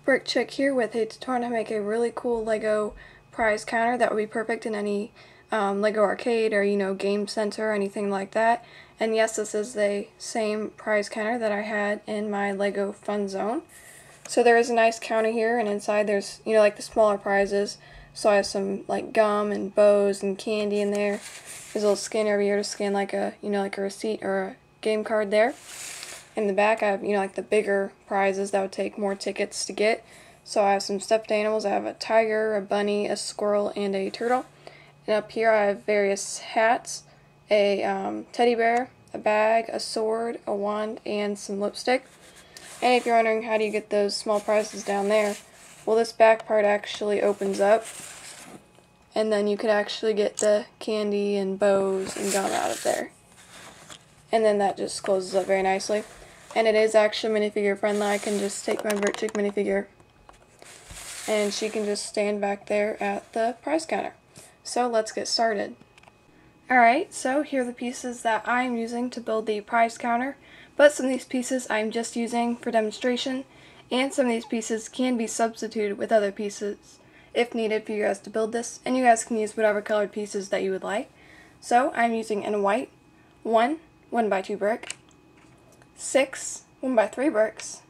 Brick Chick here with a tutorial to make a really cool Lego prize counter that would be perfect in any Lego arcade or game center or anything like that. And yes, this is the same prize counter that I had in my Lego Fun Zone. So there is a nice counter here, and inside there's like the smaller prizes. So I have some like gum and bows and candy in there. There's a little scanner over here to scan like a like a receipt or a game card there. In the back I have like the bigger prizes that would take more tickets to get. So I have some stuffed animals. I have a tiger, a bunny, a squirrel, and a turtle. And up here I have various hats, a teddy bear, a bag, a sword, a wand, and some lipstick. And if you're wondering how do you get those small prizes down there, well, this back part actually opens up, and then you could actually get the candy and bows and gum out of there. And then that just closes up very nicely. And it is actually minifigure friendly. I can just take my Brick Chick minifigure and she can just stand back there at the prize counter. So let's get started. Alright, so here are the pieces that I'm using to build the prize counter. But some of these pieces I'm just using for demonstration, and some of these pieces can be substituted with other pieces if needed for you guys to build this, and you guys can use whatever colored pieces that you would like. So I'm using in white 1 1x2 brick, 6 1x3 bricks,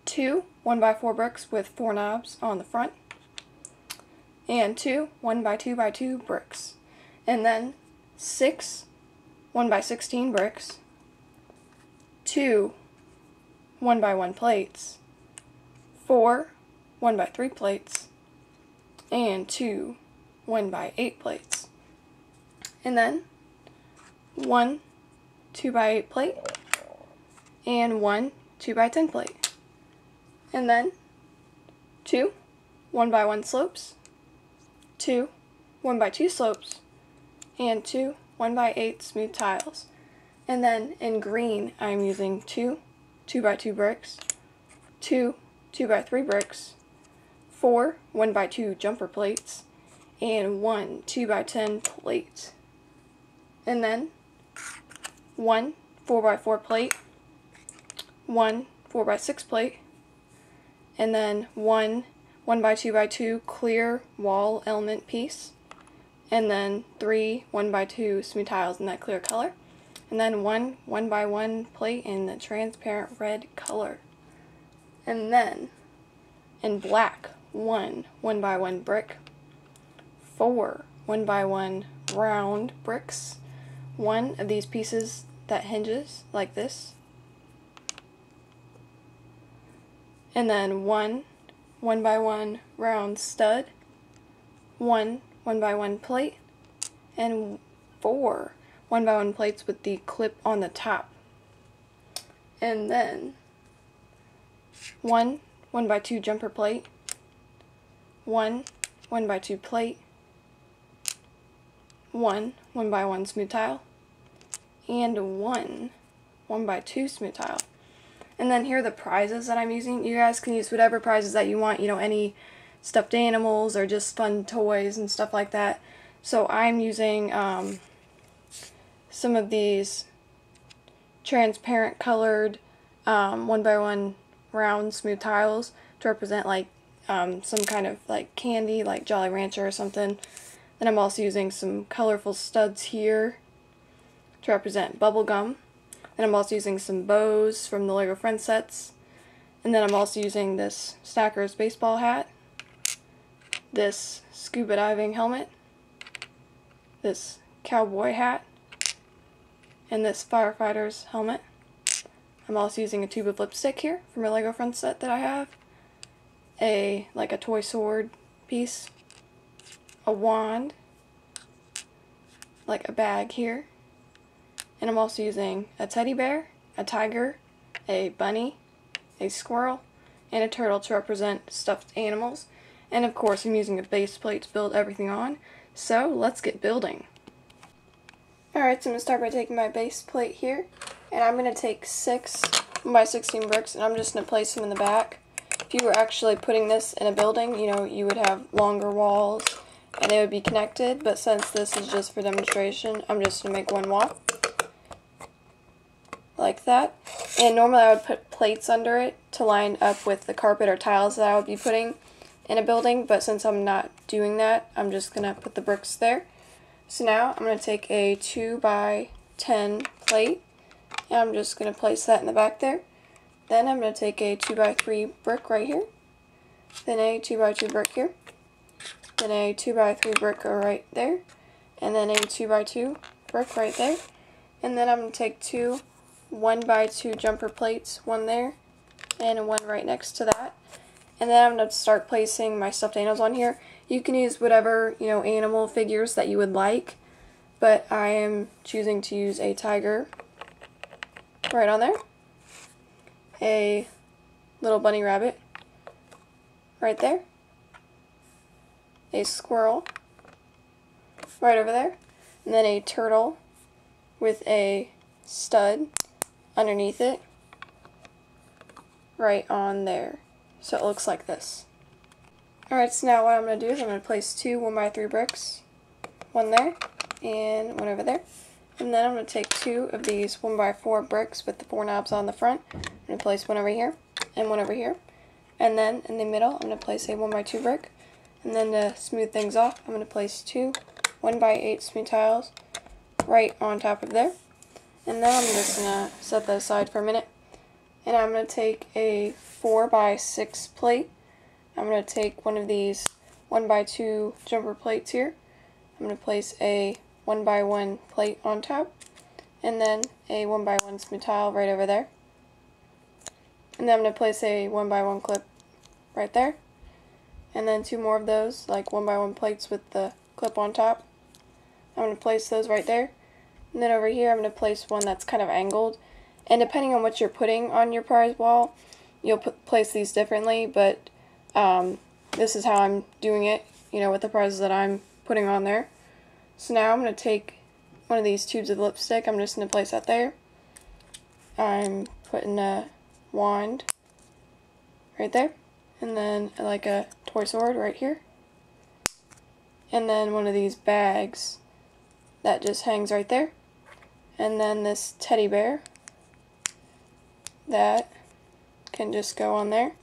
2 1x4 bricks with 4 knobs on the front, and 2 1x2x2 bricks, and then 6 1x16 bricks, 2 1x1 plates, 4 1x3 plates, and 2 1x8 plates, and then 1 2x8 plate, and 1 2x10 plate, and then 2 1x1 slopes, 2 1x2 slopes, and 2 1x8 smooth tiles. And then in green I'm using 2 2x2 bricks, 2 2x3 bricks, 4 1x2 jumper plates, and 1 2x10 plate. And then 1 4x4 plate, 1 4x6 plate, and then 1 1x2x2 clear wall element piece, and then 3 1x2 smooth tiles in that clear color, and then 1 1x1 plate in the transparent red color. And then in black 1 1x1 brick, 4 1x1 round bricks, one of these pieces that hinges like this, and then 1 1x1 round stud, 1 1x1 plate, and 4 1x1 plates with the clip on the top, and then 1 1x2 jumper plate, 1 1x2 plate, 1 1x1 smooth tile, and 1 1x2 smooth tile. And then here are the prizes that I'm using. You guys can use whatever prizes that you want, any stuffed animals or just fun toys and stuff like that. So I'm using some of these transparent colored 1x1 round smooth tiles to represent like some kind of like candy, like Jolly Rancher or something. Then I'm also using some colorful studs here to represent bubble gum. And I'm also using some bows from the Lego Friends sets. And then I'm also using this Stacker's baseball hat, this scuba diving helmet, this cowboy hat, and this firefighter's helmet. I'm also using a tube of lipstick here from a Lego Friends set that I have, like a toy sword piece, a wand, like a bag here, and I'm also using a teddy bear, a tiger, a bunny, a squirrel, and a turtle to represent stuffed animals. And of course I'm using a base plate to build everything on. So let's get building. Alright, so I'm going to start by taking my base plate here, and I'm going to take 6 1x16 bricks, and I'm just going to place them in the back. If you were actually putting this in a building, you would have longer walls and they would be connected, but since this is just for demonstration, I'm just going to make one wall like that. And normally I would put plates under it to line up with the carpet or tiles that I would be putting in a building, but since I'm not doing that, I'm just going to put the bricks there. So now I'm going to take a 2x10 plate, and I'm just going to place that in the back there. Then I'm going to take a 2x3 brick right here, then a 2x2 brick here, then a 2x3 brick right there, and then a 2x2 brick right there. And then I'm going to take two 1x2 jumper plates, one there and one right next to that. And then I'm going to start placing my stuffed animals on here. You can use whatever, animal figures that you would like, but I am choosing to use a tiger right on there, a little bunny rabbit right there, a squirrel right over there, and then a turtle with a stud underneath it right on there. So it looks like this. Alright, so now what I'm going to do is I'm going to place two 1x3 bricks, one there and one over there. And then I'm going to take two of these 1x4 bricks with the 4 knobs on the front. I'm going to place one over here and one over here. And then in the middle I'm going to place a 1x2 brick. And then to smooth things off, I'm going to place two 1x8 smooth tiles right on top of there. And then I'm just going to set that aside for a minute. And I'm going to take a 4x6 plate. I'm going to take one of these 1x2 jumper plates here. I'm going to place a 1x1 plate on top, and then a 1x1 smooth tile right over there. And then I'm going to place a 1x1 clip right there. And then two more of those, like 1x1 plates with the clip on top. I'm going to place those right there. And then over here I'm going to place one that's kind of angled. And depending on what you're putting on your prize wall, you'll place these differently, but this is how I'm doing it, with the prizes that I'm putting on there. So now I'm going to take one of these tubes of lipstick, I'm just going to place that there. I'm putting a wand right there, and then like a toy sword right here. And then one of these bags that just hangs right there. And then this teddy bear that can just go on there.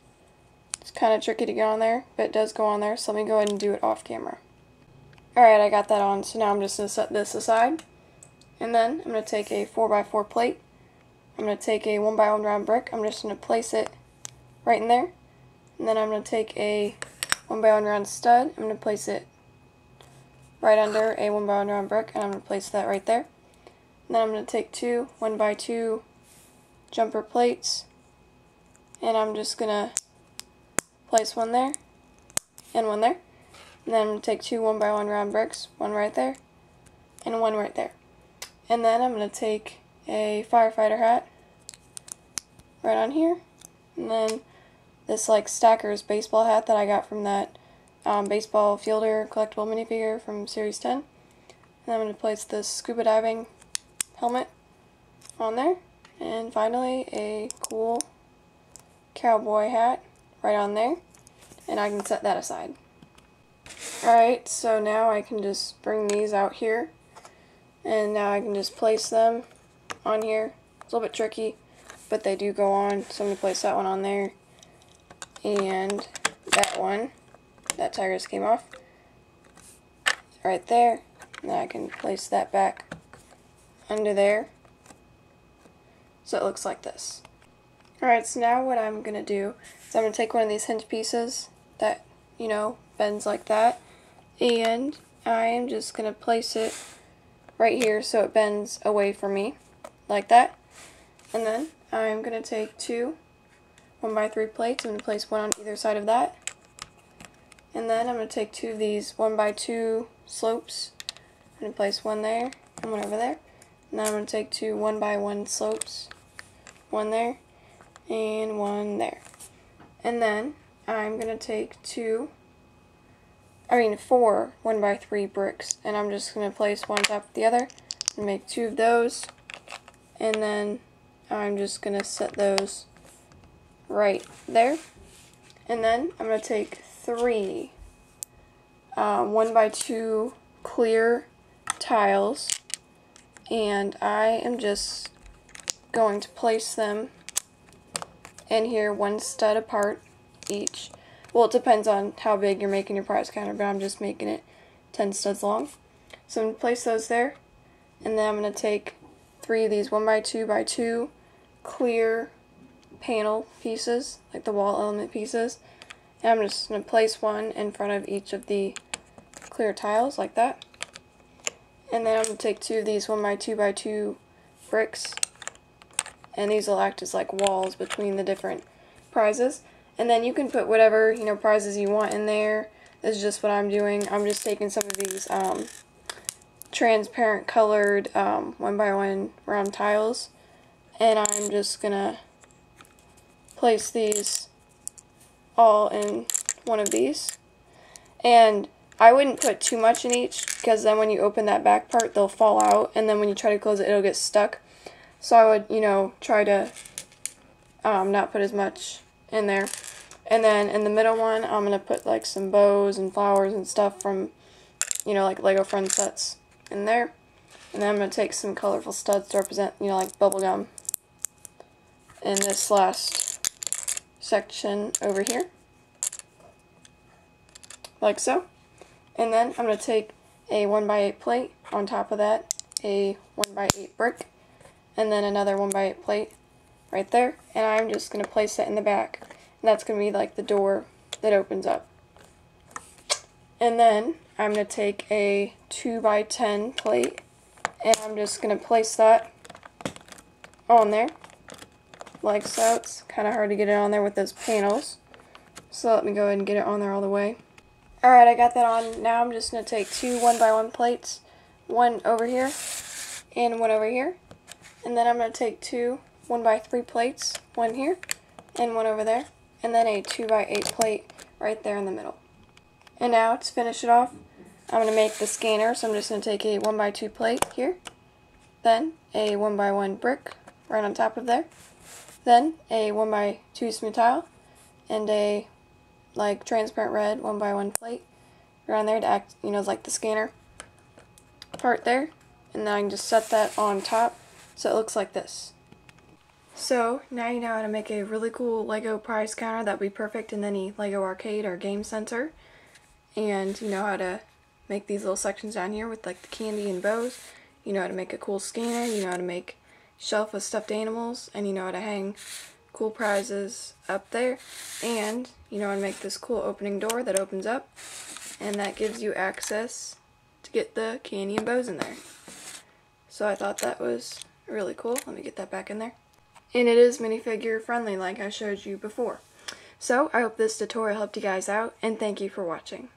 It's kind of tricky to get on there, but it does go on there, so let me go ahead and do it off camera. Alright, I got that on, so now I'm just going to set this aside. And then I'm going to take a 4x4 plate. I'm going to take a 1x1 round brick. I'm just going to place it right in there. And then I'm going to take a 1x1 round stud. I'm going to place it right under a 1x1 round brick, and I'm going to place that right there. And then I'm going to take two 1x2 jumper plates, and I'm just going to place one there and one there. And then I'm going to take two 1x1 round bricks, one right there and one right there. And then I'm going to take a firefighter hat right on here, and then this like Stacker's baseball hat that I got from that baseball fielder collectible minifigure from Series 10. And I'm going to place this scuba diving helmet on there. And finally a cool cowboy hat right on there. And I can set that aside. Alright, so now I can just bring these out here. And now I can just place them on here. It's a little bit tricky, but they do go on. So I'm going to place that one on there. And that one. That tiger just came off. Right there. And then I can place that back under there. So it looks like this. Alright, so now what I'm going to do is I'm going to take one of these hinge pieces that, bends like that. And I am just going to place it right here so it bends away from me, like that. And then I'm going to take two 1x3 plates. I'm going to place one on either side of that. And then I'm going to take two of these 1x2 slopes. I'm going to place one there and one over there. And then I'm going to take two 1x1 slopes, one there and one there. And then I'm going to take four 1x3 bricks, and I'm just going to place one on top of the other and make two of those. And then I'm just going to set those right there. And then I'm going to take three 1x2 clear tiles, and I am just going to place them in here one stud apart each. Well, it depends on how big you're making your prize counter, but I'm just making it 10 studs long. So I'm going to place those there, and then I'm going to take 3 of these 1x2x2 clear panel pieces, like the wall element pieces, and I'm just going to place one in front of each of the clear tiles, like that. And then I'm going to take 2 of these 1x2x2 bricks, and these will act as like walls between the different prizes. And then you can put whatever, you know, prizes you want in there. This is just what I'm doing. I'm just taking some of these transparent colored 1x1 round tiles, and I'm just gonna place these all in one of these. And I wouldn't put too much in each, because then when you open that back part they'll fall out, and then when you try to close it it'll get stuck. So I would, you know, try to not put as much in there. And then in the middle one I'm going to put like some bows and flowers and stuff from, you know, like Lego Friends sets in there. And then I'm going to take some colorful studs to represent, you know, like bubblegum in this last section over here, like so. And then I'm going to take a 1x8 plate, on top of that a 1x8 brick, and then another 1x8 plate right there, and I'm just going to place it in the back, and that's going to be like the door that opens up. And then I'm going to take a 2x10 plate, and I'm just going to place that on there, like so. It's kind of hard to get it on there with those panels, so let me go ahead and get it on there all the way. Alright, I got that on. Now I'm just going to take 2 1x1 plates, one over here and one over here, and then I'm going to take 2 1x3 plates, one here and one over there, and then a 2x8 plate right there in the middle. And now to finish it off, I'm going to make the scanner, so I'm just going to take a 1x2 plate here, then a 1x1 brick right on top of there, then a 1x2 smooth tile, and a like transparent red 1x1 plate around there to act, you know, like the scanner part there, and then I can just set that on top so it looks like this. So now you know how to make a really cool Lego prize counter that would be perfect in any Lego arcade or game center, and you know how to make these little sections down here with like the candy and bows. You know how to make a cool scanner, you know how to make a shelf with stuffed animals, and you know how to hang cool prizes up there, and you know how to make this cool opening door that opens up, and that gives you access to get the candy and bows in there. So I thought that was really cool. Let me get that back in there. And it is minifigure friendly like I showed you before. So I hope this tutorial helped you guys out, and thank you for watching.